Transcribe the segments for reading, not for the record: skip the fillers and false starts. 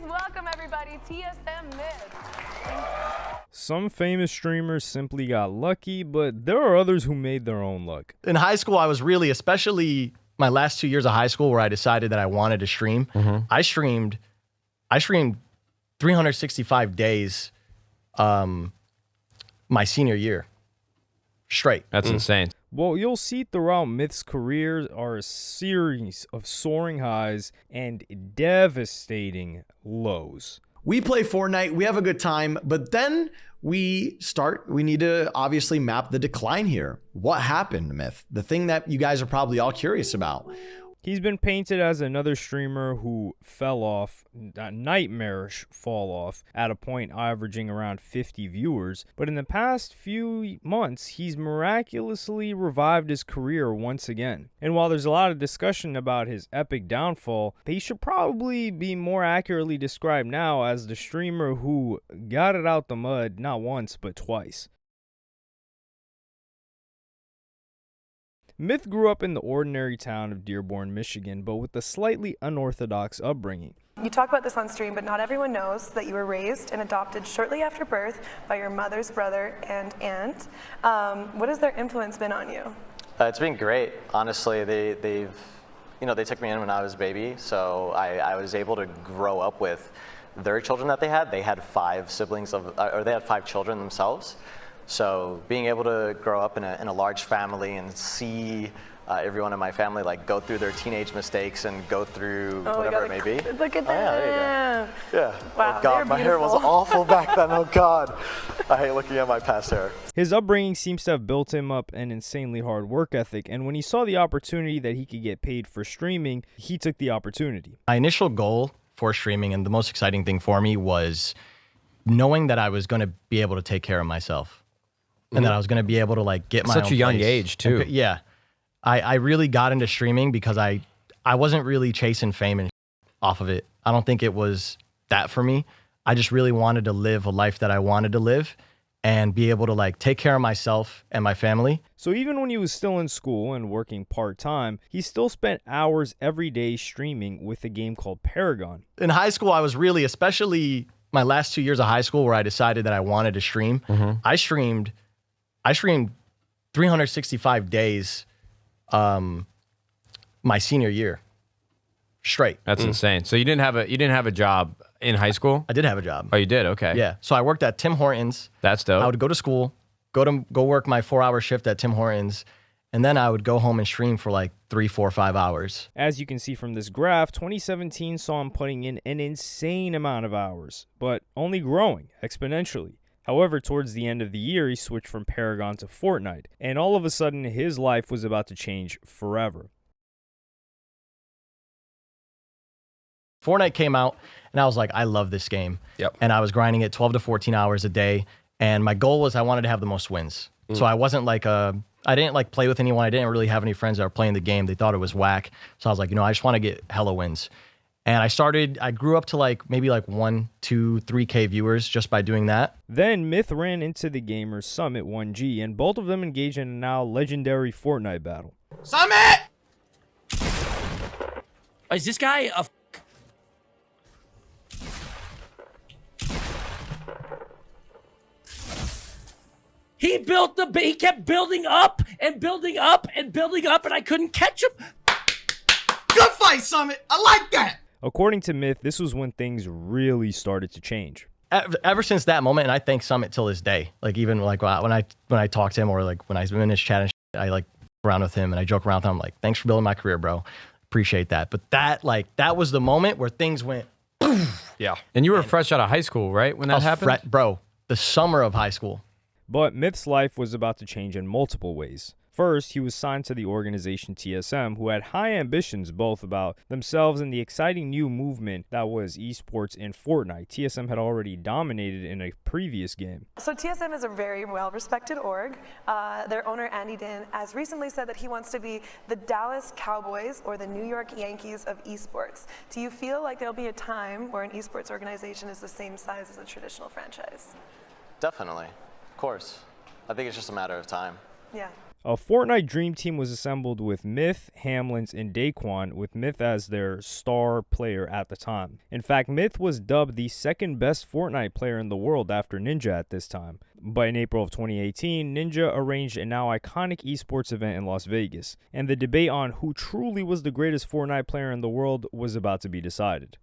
welcome everybody, TSM Myth. Some famous streamers simply got lucky, but there are others who made their own luck. In high school, I was really, especially my last 2 years of high school where I decided that I wanted to stream. I streamed 365 days my senior year straight. That's insane. What you'll see throughout Myth's career are a series of soaring highs and devastating lows. We play Fortnite, we have a good time, but then we need to obviously map the decline here. What happened, Myth? The thing that you guys are probably all curious about. He's been painted as another streamer who fell off, a nightmarish fall off, at a point averaging around 50 viewers. But in the past few months, he's miraculously revived his career once again. And while there's a lot of discussion about his epic downfall, he should probably be more accurately described now as the streamer who got it out the mud not once but twice. Myth grew up in the ordinary town of Dearborn, Michigan, but with a slightly unorthodox upbringing. You talk about this on stream, but not everyone knows that you were raised and adopted shortly after birth by your mother's brother and aunt. What has their influence been on you? It's been great, honestly. They took me in when I was a baby, so I was able to grow up with their children that they had. They had 5 siblings or they had 5 children themselves. So being able to grow up in a large family and see everyone in my family like go through their teenage mistakes and go through whatever it may be. Look at that. Oh, yeah, there you go. Yeah. Wow, oh God, my hair was awful back then. Oh God. I hate looking at my past hair. His upbringing seems to have built him up an insanely hard work ethic, and when he saw the opportunity that he could get paid for streaming, he took the opportunity. My initial goal for streaming, and the most exciting thing for me, was knowing that I was going to be able to take care of myself. And that I was going to be able to like get my own Such a young place. age too. Yeah. I really got into streaming because I wasn't really chasing fame and off of it. I don't think it was that for me. I just really wanted to live a life that I wanted to live and be able to like take care of myself and my family. So even when he was still in school and working part-time, he still spent hours every day streaming with a game called Paragon. In high school, I was really, especially my last 2 years of high school where I decided that I wanted to stream. I streamed 365 days my senior year straight. That's insane. So you didn't have a job in high school? I did have a job. Oh, you did? Okay. Yeah. So I worked at Tim Hortons. That's dope. I would go to school, go work my 4-hour shift at Tim Hortons, and then I would go home and stream for like 3, 4, 5 hours. As you can see from this graph, 2017 saw him putting in an insane amount of hours, but only growing exponentially. However, towards the end of the year, he switched from Paragon to FORTNITE, and all of a sudden, his life was about to change forever. FORTNITE came out, and I was like, I love this game. Yep. And I was grinding it 12 to 14 hours a day, and my goal was I wanted to have the most wins. So I wasn't like I didn't like play with anyone. I didn't really have any friends that were playing the game. They thought it was whack. So I was like, I just want to get hella wins. And I grew up to like maybe like 1, 2, 3K viewers just by doing that. Then Myth ran into the Gamers Summit 1G, and both of them engaged in a now legendary Fortnite battle. Summit! Is this guy a He kept building up and building up and building up, and I couldn't catch him. Good fight, Summit. I like that. According to Myth, this was when things really started to change. Ever since that moment, and I thank Summit till this day. Like even like when I talk to him or like when I'm in his chat and shit, I like around with him and I joke around with him. I'm like, thanks for building my career, bro. Appreciate that. But that was the moment where things went. Yeah. And you were fresh out of high school, right? When that happened? Bro, the summer of high school. But Myth's life was about to change in multiple ways. First, he was signed to the organization TSM, who had high ambitions both about themselves and the exciting new movement that was esports in Fortnite. TSM had already dominated in a previous game. So TSM is a very well-respected org. Their owner, Andy Din, has recently said that he wants to be the Dallas Cowboys or the New York Yankees of esports. Do you feel like there'll be a time where an esports organization is the same size as a traditional franchise? Definitely. Of course. I think it's just a matter of time. Yeah. A Fortnite Dream Team was assembled with Myth, Hamlins, and Daquan, with Myth as their star player at the time. In fact, Myth was dubbed the second best Fortnite player in the world after Ninja at this time. But in April of 2018, Ninja arranged a now iconic esports event in Las Vegas, and the debate on who truly was the greatest Fortnite player in the world was about to be decided.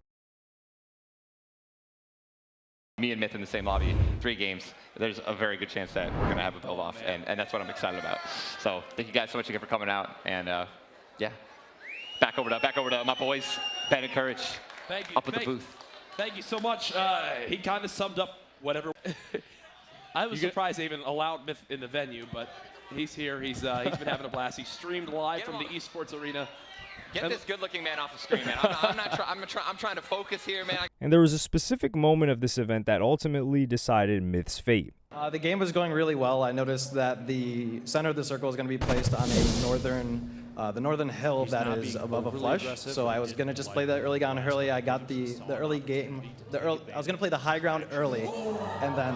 Me and Myth in the same lobby, 3 games, there's a very good chance that we're going to have a build off, and that's what I'm excited about. So thank you guys so much again for coming out, and yeah, back over to my boys, Ben and Courage, Thank you. up at the booth. Thank you so much. He kind of summed up whatever. I was surprised they even allowed Myth in the venue, but he's here. He's been having a blast. He streamed live from the esports arena. Get this good-looking man off the screen, man. I'm trying to focus here, man. And there was a specific moment of this event that ultimately decided Myth's fate. The game was going really well. I noticed that the center of the circle is going to be placed on a the northern hill that is above a flush. So I was going to just play the early ground early. I got the early game. I was going to play the high ground early, and then.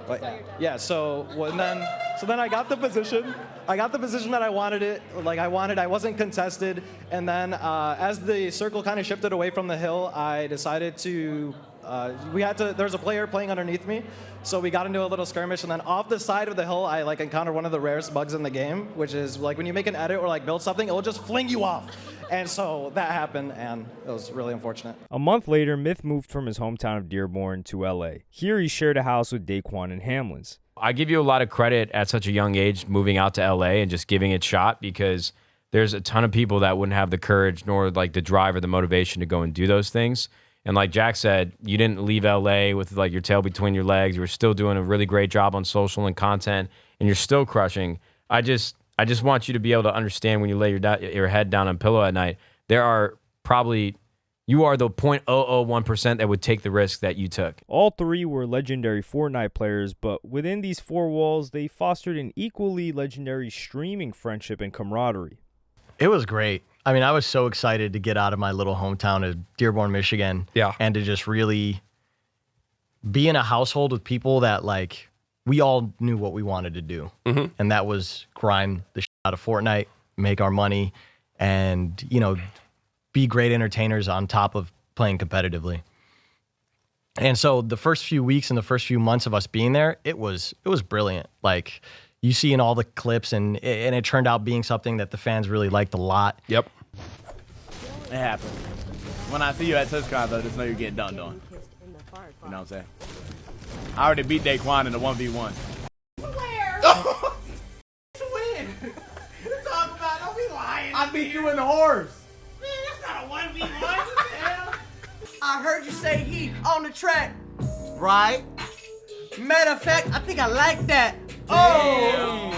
But yeah, so then I got the position. I got the position that I wanted it. I wasn't contested. And then as the circle kind of shifted away from the hill, I decided to. There's a player playing underneath me, so we got into a little skirmish. And then off the side of the hill, I encountered one of the rarest bugs in the game, which is when you make an edit or build something, it will just fling you off. And so that happened, and it was really unfortunate. A month later, Myth moved from his hometown of Dearborn to LA. Here he shared a house with Daquan and Hamlins. I give you a lot of credit at such a young age moving out to LA and just giving it a shot, because there's a ton of people that wouldn't have the courage nor the drive or the motivation to go and do those things. And like Jack said, you didn't leave LA with your tail between your legs. You were still doing a really great job on social and content, and you're still crushing. I just want you to be able to understand when you lay your head down on pillow at night, you are the 0.001% that would take the risk that you took. All 3 were legendary Fortnite players, but within these 4 walls, they fostered an equally legendary streaming friendship and camaraderie. It was great. I mean, I was so excited to get out of my little hometown of Dearborn, Michigan, and to just really be in a household with people that we all knew what we wanted to do, and that was grind the shit out of Fortnite, make our money, and be great entertainers on top of playing competitively. And so the first few weeks and the first few months of us being there, it was brilliant. You see in all the clips, and it turned out being something that the fans really liked a lot. Yep. It happened. When I see you at TouchCon, though, just know you're getting dunked on. You know what I'm saying? I already beat Daquan in the 1v1. Where? Win. Talk about, don't be lying. I beat you in the horse. Man, that's not a 1v1. What the hell? I heard you say he on the track. Right? Matter of fact, I think I like that. Oh!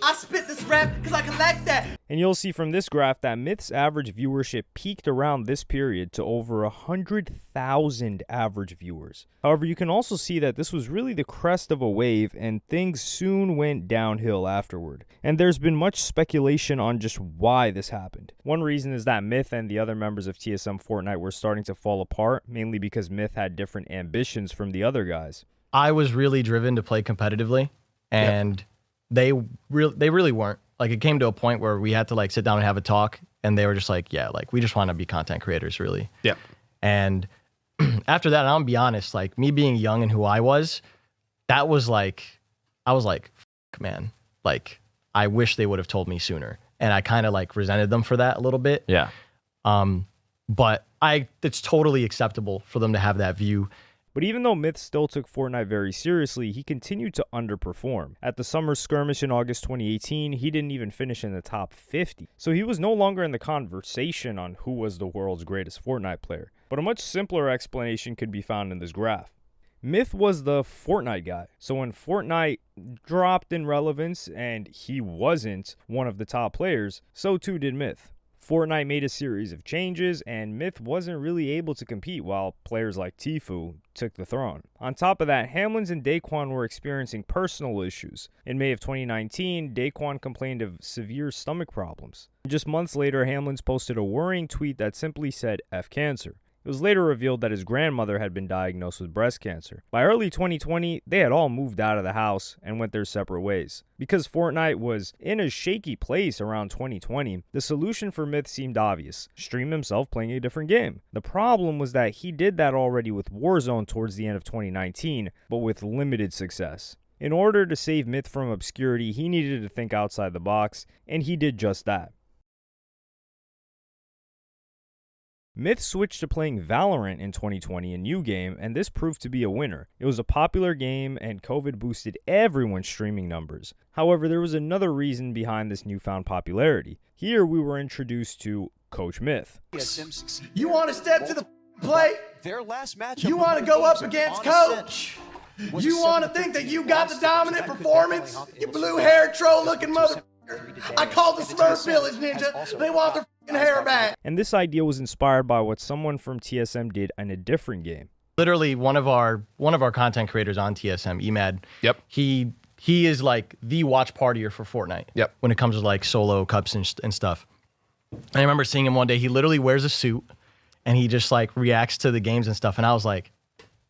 I spit this rap because I can like that. And you'll see from this graph that Myth's average viewership peaked around this period to over 100,000 average viewers. However, you can also see that this was really the crest of a wave, and things soon went downhill afterward. And there's been much speculation on just why this happened. One reason is that Myth and the other members of TSM Fortnite were starting to fall apart, mainly because Myth had different ambitions from the other guys. I was really driven to play competitively, and they really weren't. It came to a point where we had to sit down and have a talk, and they were just we just want to be content creators, really. Yep. And after that, I'm gonna be honest, me being young and who I was, that was I was fuck, man, I wish they would have told me sooner, and I kind of resented them for that a little bit. Yeah. But it's totally acceptable for them to have that view. But even though Myth still took Fortnite very seriously, he continued to underperform. At the summer skirmish in August 2018, he didn't even finish in the top 50. So he was no longer in the conversation on who was the world's greatest Fortnite player. But a much simpler explanation could be found in this graph. Myth was the Fortnite guy. So when Fortnite dropped in relevance and he wasn't one of the top players, so too did Myth. Fortnite made a series of changes, and Myth wasn't really able to compete while players like Tfue took the throne. On top of that, Hamlins and Daquan were experiencing personal issues. In May of 2019, Daquan complained of severe stomach problems. Just months later, Hamlins posted a worrying tweet that simply said, F cancer. It was later revealed that his grandmother had been diagnosed with breast cancer. By early 2020, they had all moved out of the house and went their separate ways. Because Fortnite was in a shaky place around 2020, the solution for Myth seemed obvious: stream himself playing a different game. The problem was that he did that already with Warzone towards the end of 2019, but with limited success. In order to save Myth from obscurity, he needed to think outside the box, and he did just that. Myth switched to playing Valorant in 2020, a new game, and this proved to be a winner. It was a popular game, and COVID boosted everyone's streaming numbers. However, there was another reason behind this newfound popularity. Here, we were introduced to Coach Myth. You want to step to the play? You want to go up against Coach? You want to think that you got the dominant performance? You blue-haired troll-looking mother... I call the Smurf Village, ninja. They want their f***ing hair back. And this idea was inspired by what someone from TSM did in a different game. Literally, one of our content creators on TSM, Emad. Yep. He is like the watch partier for Fortnite. Yep. When it comes to like solo cups and stuff. And I remember seeing him one day. He literally wears a suit and he just like reacts to the games and stuff. And I was like,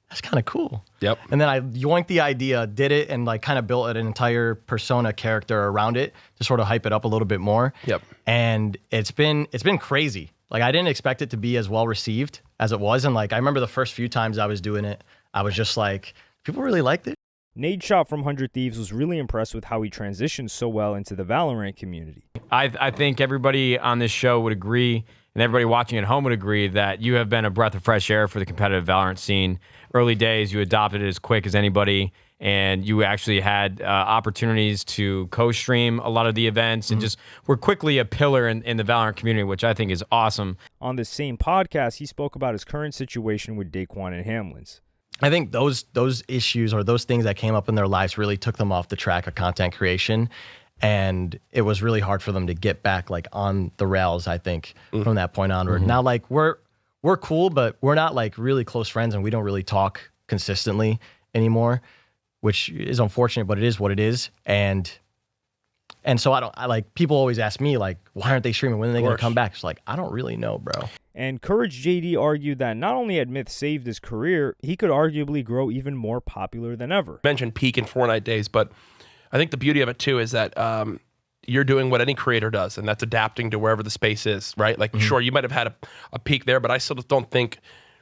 that's kind of cool. Yep. And then I yoinked the idea, did it, and like kind of built an entire persona character around it to sort of hype it up a little bit more. Yep. And it's been crazy. Like I didn't expect it to be as well received as it was. And like I remember the first few times I was doing it, I was just like, people really liked it. Nadeshot from 100 Thieves was really impressed with how he transitioned so well into the Valorant community. I think everybody on this show would agree, and everybody watching at home would agree, that you have been a breath of fresh air for the competitive Valorant scene. Early days, you adopted it as quick as anybody, and you actually had opportunities to co-stream a lot of the events, and just were quickly a pillar in the Valorant community, which I think is awesome. On this same podcast, he spoke about his current situation with Daquan and Hamlins. I think those issues or those things that came up in their lives really took them off the track of content creation. And it was really hard for them to get back like on the rails, I think, from that point onward. Now, like we're cool, but we're not like really close friends, and we don't really talk consistently anymore, which is unfortunate, but it is what it is. And so I like, people always ask me like, why aren't they streaming? When are they going to come back? It's like, I don't really know, bro. And Courage JD argued that not only had Myth saved his career, he could arguably grow even more popular than ever. Mentioned peak in Fortnite days, but I think the beauty of it too is that you're doing what any creator does, and that's adapting to wherever the space is, right? Like, sure, you might have had a peak there, but I still don't think,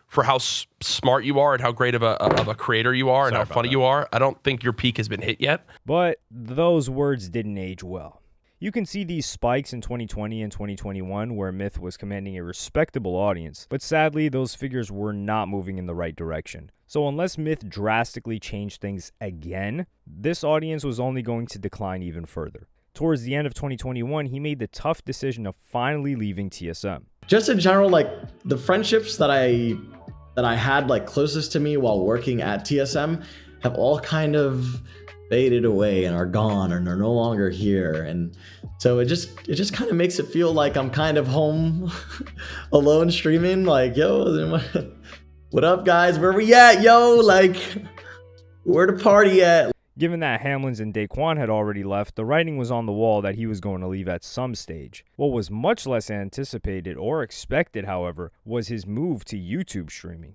for how smart you are and how great of a creator you are and how funny you are, I don't think your peak has been hit yet. But those words didn't age well. You can see these spikes in 2020 and 2021 where Myth was commanding a respectable audience, but sadly those figures were not moving in the right direction. So unless Myth drastically changed things again, this audience was only going to decline even further. Towards the end of 2021, he made the tough decision of finally leaving TSM. Just in general, like the friendships that I had like closest to me while working at TSM have all kind of faded away and are gone and are no longer here. And so it just kind of makes it feel like I'm kind of home alone streaming, like, yo, what up guys, where we at, yo, like where the party at? Given that Hamlins and Daquan had already left, the writing was on the wall that he was going to leave at some stage. What was much less anticipated or expected, however, was his move to YouTube streaming.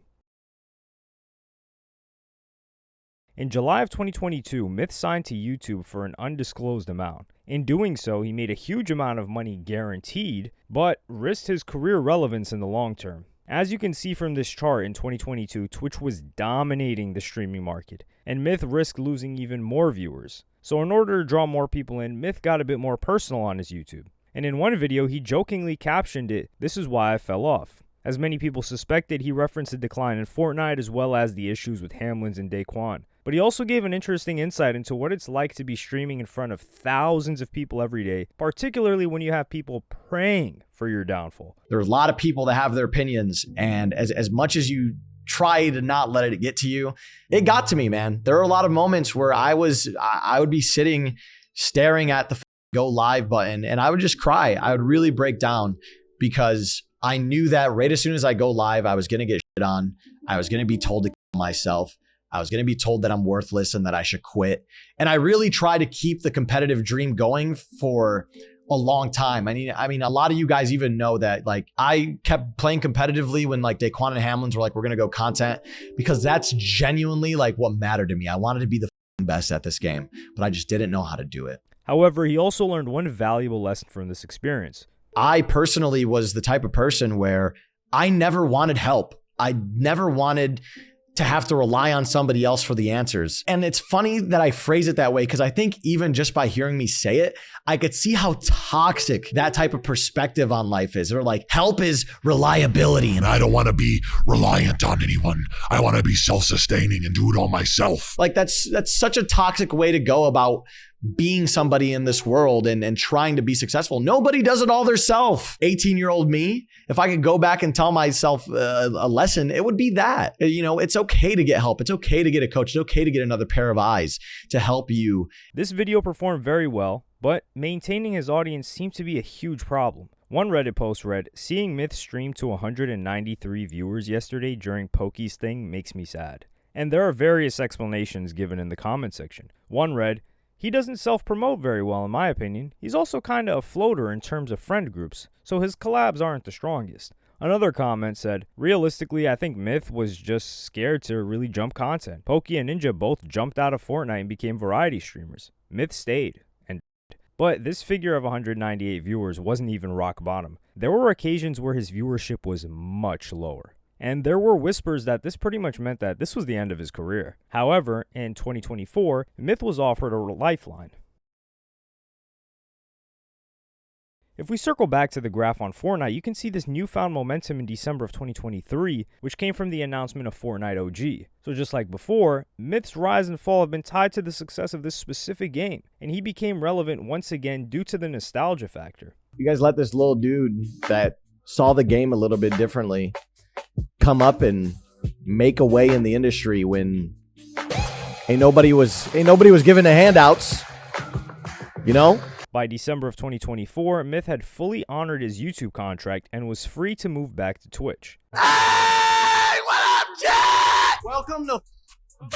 In July of 2022, Myth signed to YouTube for an undisclosed amount. In doing so, he made a huge amount of money guaranteed, but risked his career relevance in the long term. As you can see from this chart, in 2022, Twitch was dominating the streaming market, and Myth risked losing even more viewers. So in order to draw more people in, Myth got a bit more personal on his YouTube. And in one video, he jokingly captioned it, "This is why I fell off." As many people suspected, he referenced a decline in Fortnite as well as the issues with Hamlins and Daquan. But he also gave an interesting insight into what it's like to be streaming in front of thousands of people every day, particularly when you have people praying for your downfall. There's a lot of people that have their opinions, and as much as you try to not let it get to you, it got to me, man. There are a lot of moments where I would be sitting staring at the go live button and I would just cry. I would really break down because I knew that right as soon as I go live, I was going to get shit on. I was going to be told to kill myself. I was going to be told that I'm worthless and that I should quit. And I really try to keep the competitive dream going for a long time. I mean, a lot of you guys even know that like I kept playing competitively when like Daquan and Hamlins were like, we're going to go content, because that's genuinely like what mattered to me. I wanted to be the best at this game, but I just didn't know how to do it. However, he also learned one valuable lesson from this experience. I personally was the type of person where I never wanted help. I never wanted to have to rely on somebody else for the answers. And it's funny that I phrase it that way, because I think even just by hearing me say it, I could see how toxic that type of perspective on life is. Or like, help is reliability. And I don't want to be reliant on anyone. I want to be self-sustaining and do it all myself. Like that's such a toxic way to go about being somebody in this world and trying to be successful. Nobody does it all theirself. 18-year-old me, if I could go back and tell myself a lesson, it would be that. You know, it's okay to get help. It's okay to get a coach. It's okay to get another pair of eyes to help you. This video performed very well, but maintaining his audience seemed to be a huge problem. One Reddit post read, "Seeing Myth stream to 193 viewers yesterday during Pokey's thing makes me sad." And there are various explanations given in the comment section. One read, "He doesn't self-promote very well in my opinion. He's also kinda a floater in terms of friend groups, so his collabs aren't the strongest." Another comment said, "Realistically, I think Myth was just scared to really jump content. Pokey and Ninja both jumped out of Fortnite and became variety streamers. Myth stayed." But this figure of 198 viewers wasn't even rock bottom. There were occasions where his viewership was much lower. And there were whispers that this pretty much meant that this was the end of his career. However, in 2024, Myth was offered a lifeline. If we circle back to the graph on Fortnite, you can see this newfound momentum in December of 2023, which came from the announcement of Fortnite OG. So just like before, Myth's rise and fall have been tied to the success of this specific game, and he became relevant once again due to the nostalgia factor. You guys let this little dude that saw the game a little bit differently come up and make a way in the industry when ain't nobody was giving the handouts, you know? By December of 2024, Myth had fully honored his YouTube contract and was free to move back to Twitch. Hey, what up, Jack? Welcome to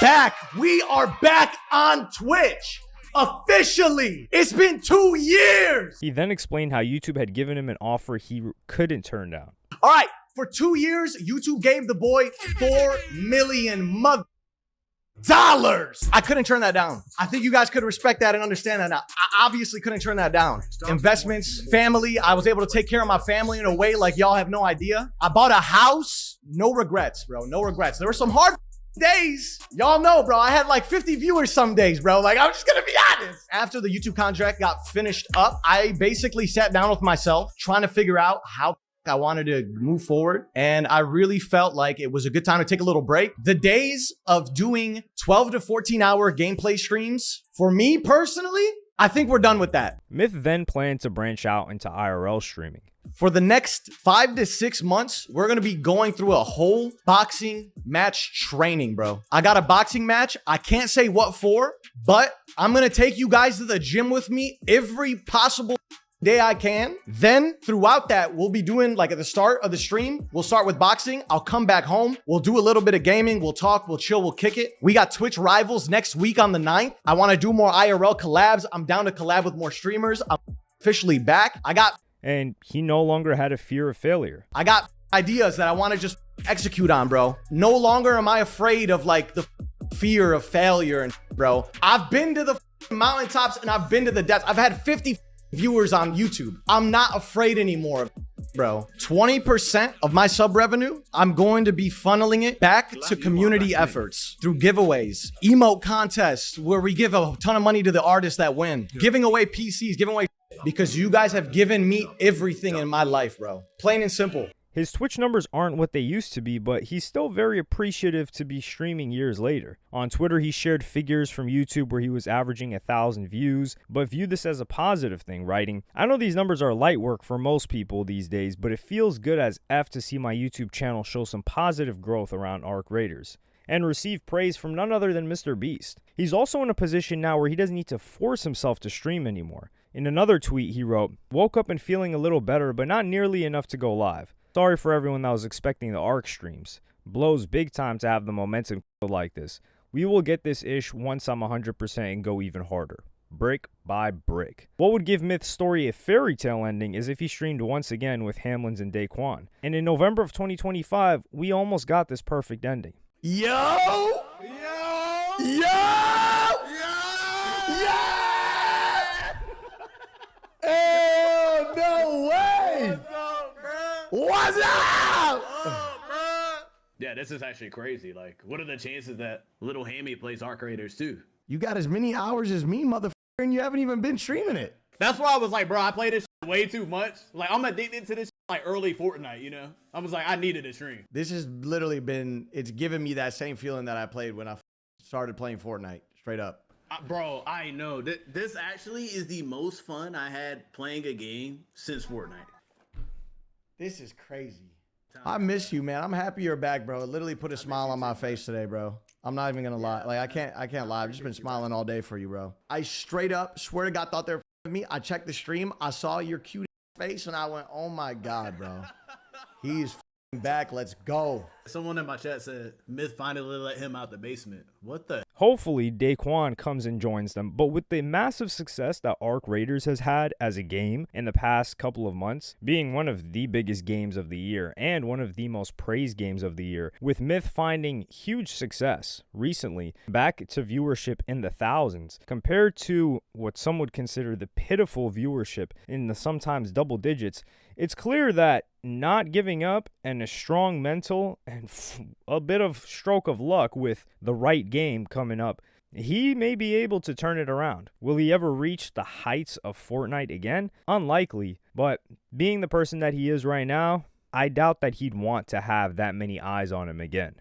back. We are back on Twitch. Officially. It's been 2 years. He then explained how YouTube had given him an offer he couldn't turn down. All right. For 2 years, YouTube gave the boy $4 million dollars. I couldn't turn that down. I think you guys could respect that and understand that now. I obviously couldn't turn that down. Investments, family. I was able to take care of my family in a way like y'all have no idea. I bought a house. No regrets, bro. No regrets. There were some hard days. Y'all know, bro. I had like 50 viewers some days, bro. Like, I'm just gonna be honest. After the YouTube contract got finished up, I basically sat down with myself trying to figure out how I wanted to move forward, and I really felt like it was a good time to take a little break. The days of doing 12 to 14 hour gameplay streams, for me personally, I think we're done with that. Myth then planned to branch out into IRL streaming. For the next 5 to 6 months, we're going to be going through a whole boxing match training, bro. I got a boxing match. I can't say what for, but I'm going to take you guys to the gym with me every possible day I can. Then throughout that, we'll be doing like at the start of the stream, we'll start with boxing. I'll come back home. We'll do a little bit of gaming. We'll talk, we'll chill, we'll kick it. We got Twitch Rivals next week on the 9th. I want to do more IRL collabs. I'm down to collab with more streamers. I'm officially back. And he no longer had a fear of failure. I got ideas that I want to just execute on, bro. No longer am I afraid of like the fear of failure, and bro. I've been to the mountaintops and I've been to the depths. I've had 50 viewers on YouTube. I'm not afraid anymore, bro. 20% of my sub revenue, I'm going to be funneling it back to community efforts through giveaways, emote contests where we give a ton of money to the artists that win, giving away PCs, giving away, because you guys have given me everything in my life, bro. Plain and simple. His Twitch numbers aren't what they used to be, but he's still very appreciative to be streaming years later. On Twitter, he shared figures from YouTube where he was averaging 1,000 views, but viewed this as a positive thing, writing, "I know these numbers are light work for most people these days, but it feels good as F to see my YouTube channel show some positive growth around Arc Raiders," and receive praise from none other than Mr. Beast. He's also in a position now where he doesn't need to force himself to stream anymore. In another tweet, he wrote, "Woke up and feeling a little better, but not nearly enough to go live. Sorry for everyone that was expecting the ARC streams. Blows big time to have the momentum like this. We will get this ish once I'm 100% and go even harder. brick by brick. What would give Myth's story a fairy tale ending is if he streamed once again with Hamlins and Daquan. And in November of 2025, we almost got this perfect ending. Yo! Yo! Yo! Yeah! Oh, no way! What's up? Yeah, this is actually crazy. Like, what are the chances that little Hammy plays Arc Raiders too? You got as many hours as me, motherfucker, and you haven't even been streaming it. That's why I was like, bro, I play this way too much. Like, I'm addicted to this like early Fortnite, you know? I was like, I needed a stream. This has literally been, it's given me that same feeling that I played when I started playing Fortnite, straight up. Bro, I know. This actually is the most fun I had playing a game since Fortnite. This is crazy. I miss you, man. I'm happy you're back, bro. It literally put a smile on my face today, bro. I'm not even gonna lie. Like, I can't lie. I've just been smiling all day for you, bro. I straight up swear to God thought they were with me. I checked the stream. I saw your cute face and I went, oh my God, bro. He's back. Let's go. Someone in my chat said Myth finally let him out the basement. What the? Hopefully, Daquan comes and joins them, but with the massive success that Arc Raiders has had as a game in the past couple of months, being one of the biggest games of the year and one of the most praised games of the year, with Myth finding huge success recently, back to viewership in the thousands, compared to what some would consider the pitiful viewership in the sometimes double digits, it's clear that not giving up and a strong mental and a bit of stroke of luck with the right game coming up, he may be able to turn it around. Will he ever reach the heights of Fortnite again? Unlikely, but being the person that he is right now, I doubt that he'd want to have that many eyes on him again.